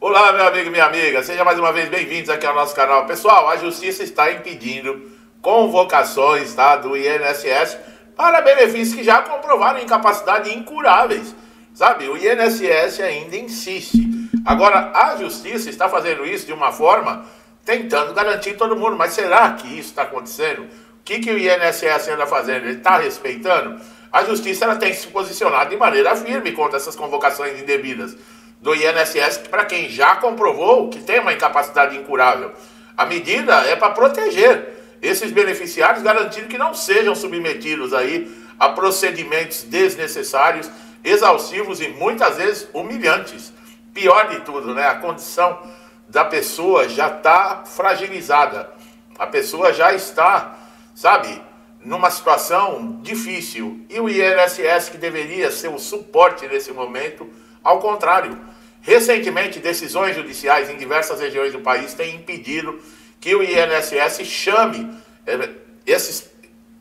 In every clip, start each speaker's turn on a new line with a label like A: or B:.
A: Olá, meu amigo e minha amiga, sejam mais uma vez bem-vindos aqui ao nosso canal. Pessoal, a Justiça está impedindo convocações, tá, do INSS para benefícios que já comprovaram incapacidade incuráveis, sabe? O INSS ainda insiste. Agora, a Justiça está fazendo isso de uma forma tentando garantir todo mundo, mas será que isso está acontecendo? O que o INSS anda fazendo? Ele está respeitando? A Justiça ela tem se posicionado de maneira firme contra essas convocações indevidas do INSS, para quem já comprovou que tem uma incapacidade incurável. A medida é para proteger esses beneficiários, garantindo que não sejam submetidos aí a procedimentos desnecessários, exaustivos e muitas vezes humilhantes. Pior de tudo, né? A condição da pessoa já está fragilizada. A pessoa já está, sabe, numa situação difícil. E o INSS, que deveria ser o suporte nesse momento, ao contrário. Recentemente, decisões judiciais em diversas regiões do país têm impedido que o INSS chame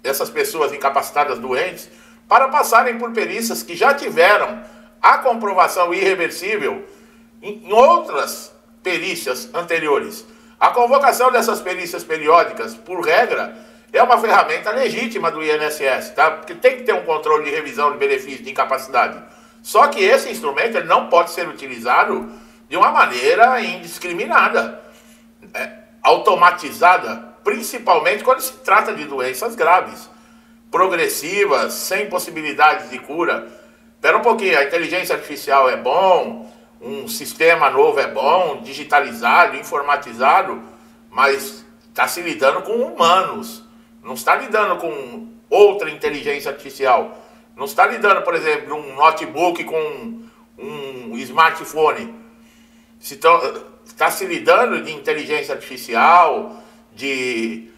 A: essas pessoas incapacitadas, doentes, para passarem por perícias que já tiveram a comprovação irreversível em outras perícias anteriores. A convocação dessas perícias periódicas, por regra, é uma ferramenta legítima do INSS, tá? Porque tem que ter um controle de revisão de benefício de incapacidade. Só que esse instrumento ele não pode ser utilizado de uma maneira indiscriminada, automatizada, principalmente quando se trata de doenças graves, progressivas, sem possibilidades de cura. Espera um pouquinho, a inteligência artificial é bom, um sistema novo é bom, digitalizado, informatizado, mas está se lidando com humanos, não está lidando com outra inteligência artificial. Não está lidando, por exemplo, um notebook com um smartphone. Está se lidando de inteligência artificial, de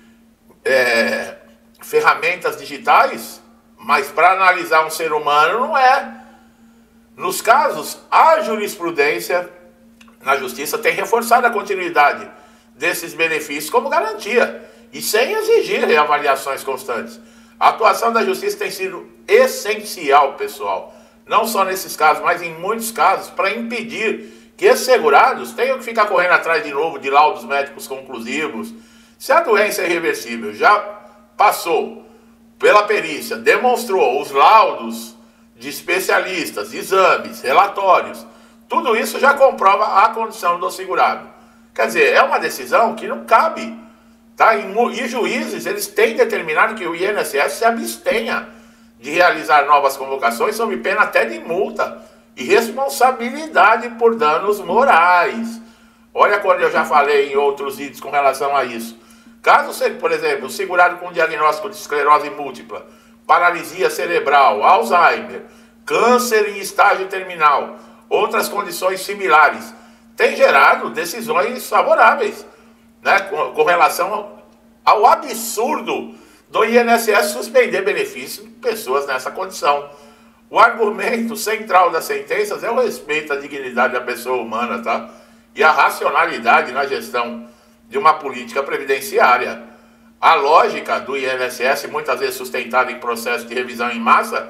A: ferramentas digitais, mas para analisar um ser humano não é. Nos casos, a jurisprudência na Justiça tem reforçado a continuidade desses benefícios como garantia e sem exigir reavaliações constantes. A atuação da Justiça tem sido essencial, pessoal, não só nesses casos, mas em muitos casos, para impedir que esses segurados tenham que ficar correndo atrás de novo de laudos médicos conclusivos. Se a doença é irreversível, já passou pela perícia, demonstrou os laudos de especialistas, exames, relatórios, tudo isso já comprova a condição do segurado. Quer dizer, é uma decisão que não cabe. Tá? E juízes, eles têm determinado que o INSS se abstenha de realizar novas convocações sob pena até de multa e responsabilidade por danos morais. Olha quando eu já falei em outros vídeos com relação a isso. Caso seja, por exemplo, segurado com diagnóstico de esclerose múltipla, paralisia cerebral, Alzheimer, câncer em estágio terminal, outras condições similares, tem gerado decisões favoráveis, né, com relação ao absurdo do INSS suspender benefícios de pessoas nessa condição. O argumento central das sentenças é o respeito à dignidade da pessoa humana, tá? E a racionalidade na gestão de uma política previdenciária. A lógica do INSS, muitas vezes sustentada em processo de revisão em massa,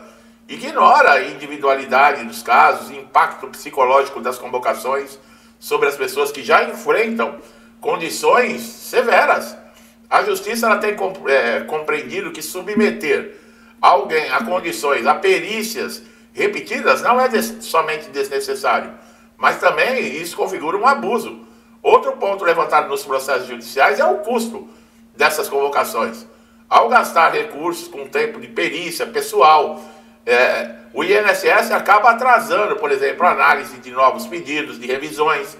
A: ignora a individualidade dos casos, o impacto psicológico das convocações sobre as pessoas que já enfrentam condições severas. A Justiça ela tem compreendido que submeter alguém a condições, a perícias repetidas, não é somente desnecessário, mas também isso configura um abuso. Outro ponto levantado nos processos judiciais é o custo dessas convocações. Ao gastar recursos com tempo de perícia pessoal, o INSS acaba atrasando, por exemplo, a análise de novos pedidos, de revisões,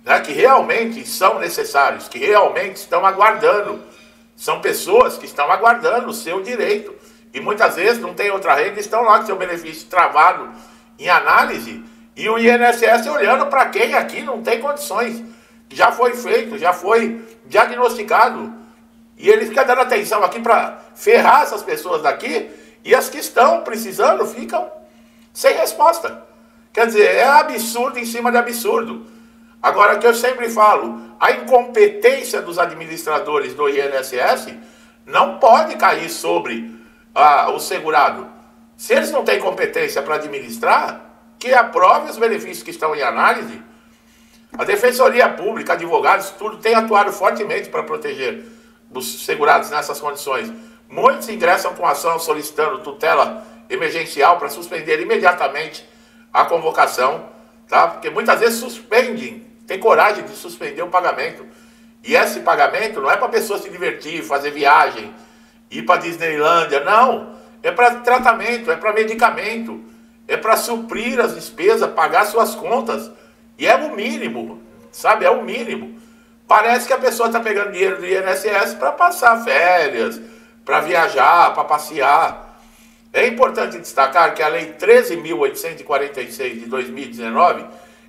A: né, que realmente são necessários, que realmente estão aguardando. São pessoas que estão aguardando o seu direito. E muitas vezes não tem outra renda, estão lá com seu benefício travado em análise, e o INSS olhando para quem aqui não tem condições. Já foi feito, já foi diagnosticado. E ele fica dando atenção aqui para ferrar essas pessoas daqui, e as que estão precisando ficam sem resposta. Quer dizer, é absurdo em cima de absurdo. Agora, que eu sempre falo, a incompetência dos administradores do INSS não pode cair sobre o segurado. Se eles não têm competência para administrar, que aprove os benefícios que estão em análise. A Defensoria Pública, advogados, tudo tem atuado fortemente para proteger os segurados nessas condições. Muitos ingressam com ação solicitando tutela emergencial para suspender imediatamente a convocação, tá? Porque muitas vezes suspendem, tem coragem de suspender o pagamento. E esse pagamento não é para a pessoa se divertir, fazer viagem, ir para Disneylândia, não. É para tratamento, é para medicamento, é para suprir as despesas, pagar suas contas. E é o mínimo, sabe? É o mínimo. Parece que a pessoa está pegando dinheiro do INSS para passar férias, para viajar, para passear. É importante destacar que a Lei 13.846 de 2019,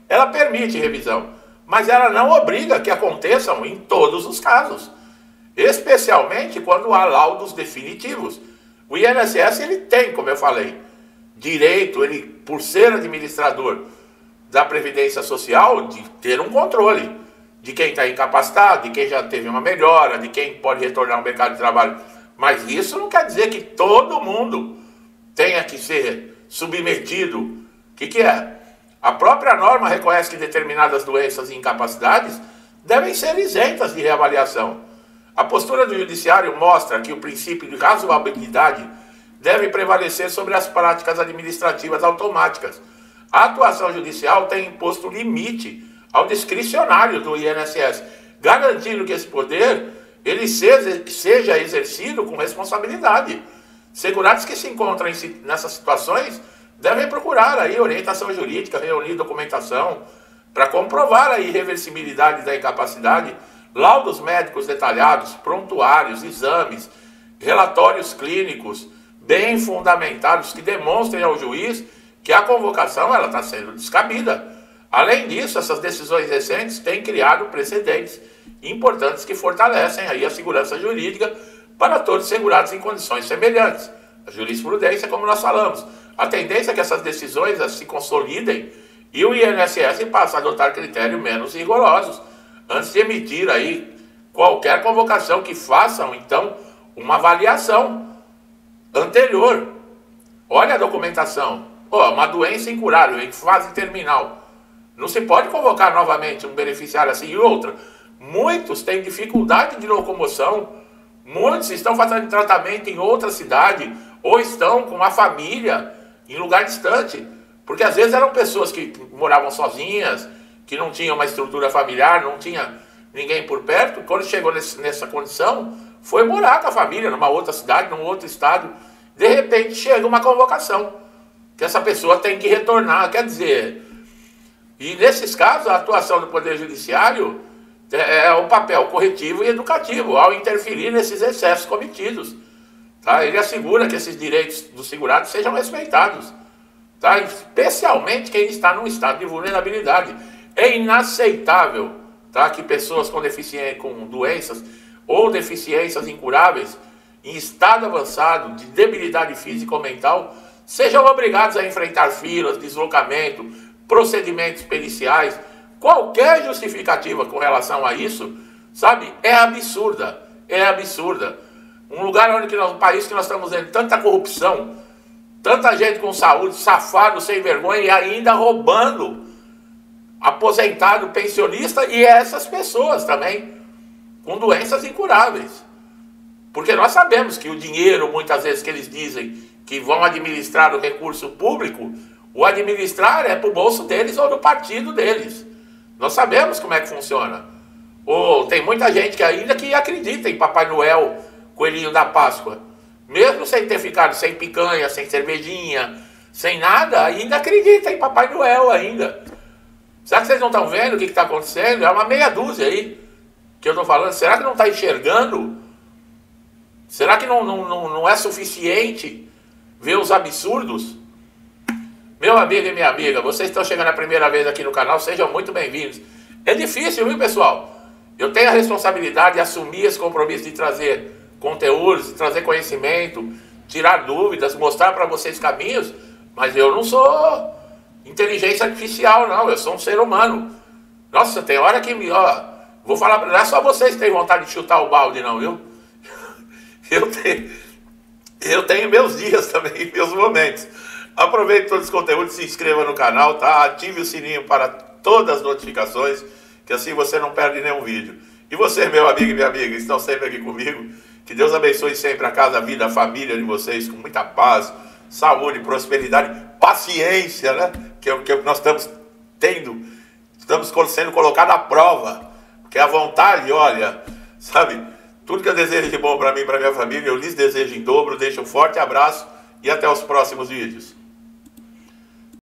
A: ela permite revisão, mas ela não obriga que aconteçam em todos os casos, especialmente quando há laudos definitivos. O INSS, ele tem, como eu falei, direito, ele, por ser administrador da Previdência Social, de ter um controle de quem está incapacitado, de quem já teve uma melhora, de quem pode retornar ao mercado de trabalho. Mas isso não quer dizer que todo mundo tenha que ser submetido. O que é? A própria norma reconhece que determinadas doenças e incapacidades devem ser isentas de reavaliação. A postura do judiciário mostra que o princípio de razoabilidade deve prevalecer sobre as práticas administrativas automáticas. A atuação judicial tem imposto limite ao discricionário do INSS, garantindo que esse poder ele seja exercido com responsabilidade. Segurados que se encontram nessas situações devem procurar aí orientação jurídica, reunir documentação para comprovar a irreversibilidade da incapacidade, laudos médicos detalhados, prontuários, exames, relatórios clínicos bem fundamentados que demonstrem ao juiz que a convocação está sendo descabida. Além disso, essas decisões recentes têm criado precedentes importantes que fortalecem aí a segurança jurídica para todos os segurados em condições semelhantes. A jurisprudência, como nós falamos, a tendência é que essas decisões se consolidem e o INSS passe a adotar critérios menos rigorosos antes de emitir aí qualquer convocação, que façam, então, uma avaliação anterior. Olha a documentação. Uma doença incurável, em fase terminal. Não se pode convocar novamente um beneficiário assim. E outra, muitos têm dificuldade de locomoção, muitos estão fazendo tratamento em outra cidade, ou estão com a família em lugar distante. Porque às vezes eram pessoas que moravam sozinhas, que não tinham uma estrutura familiar, não tinha ninguém por perto. Quando chegou nessa condição, foi morar com a família numa outra cidade, num outro estado. De repente chega uma convocação, que essa pessoa tem que retornar. Quer dizer, e nesses casos a atuação do Poder Judiciário é um papel corretivo e educativo ao interferir nesses excessos cometidos. Tá? Ele assegura que esses direitos dos segurados sejam respeitados. Tá? Especialmente quem está num estado de vulnerabilidade. É inaceitável, tá, que pessoas com doenças ou deficiências incuráveis em estado avançado de debilidade física ou mental sejam obrigados a enfrentar filas, deslocamento, procedimentos periciais. Qualquer justificativa com relação a isso, sabe, é absurda. É absurda. Um lugar um país que nós estamos vendo tanta corrupção, tanta gente com saúde, safado, sem vergonha e ainda roubando aposentado, pensionista e essas pessoas também com doenças incuráveis. Porque nós sabemos que o dinheiro, muitas vezes, que eles dizem que vão administrar o recurso público, o administrar é para o bolso deles ou do partido deles. Nós sabemos como é que funciona. Ou tem muita gente que ainda que acredita em Papai Noel, Coelhinho da Páscoa. Mesmo sem ter ficado sem picanha, sem cervejinha, sem nada, ainda acredita em Papai Noel ainda. Será que vocês não estão vendo o que está acontecendo? É uma meia dúzia aí que eu estou falando. Será que não está enxergando? Será que não é suficiente ver os absurdos? Meu amigo e minha amiga, vocês estão chegando a primeira vez aqui no canal, sejam muito bem-vindos. É difícil, viu, pessoal? Eu tenho a responsabilidade de assumir esse compromisso de trazer conteúdos, de trazer conhecimento, tirar dúvidas, mostrar para vocês caminhos, mas eu não sou inteligência artificial, não. Eu sou um ser humano. Nossa, tem hora que vou falar, não é só vocês que têm vontade de chutar o balde, não, viu? Eu tenho meus dias também, meus momentos. Aproveite todos os conteúdos, se inscreva no canal, tá? Ative o sininho para todas as notificações, que assim você não perde nenhum vídeo. E você, meu amigo e minha amiga, estão sempre aqui comigo. Que Deus abençoe sempre a casa, a vida, a família de vocês, com muita paz, saúde, prosperidade, paciência, né? Que é o que nós estamos tendo, estamos sendo colocados à prova. Porque a vontade, olha, sabe, tudo que eu desejo de bom para mim e para minha família, eu lhes desejo em dobro. Deixo um forte abraço e até os próximos vídeos.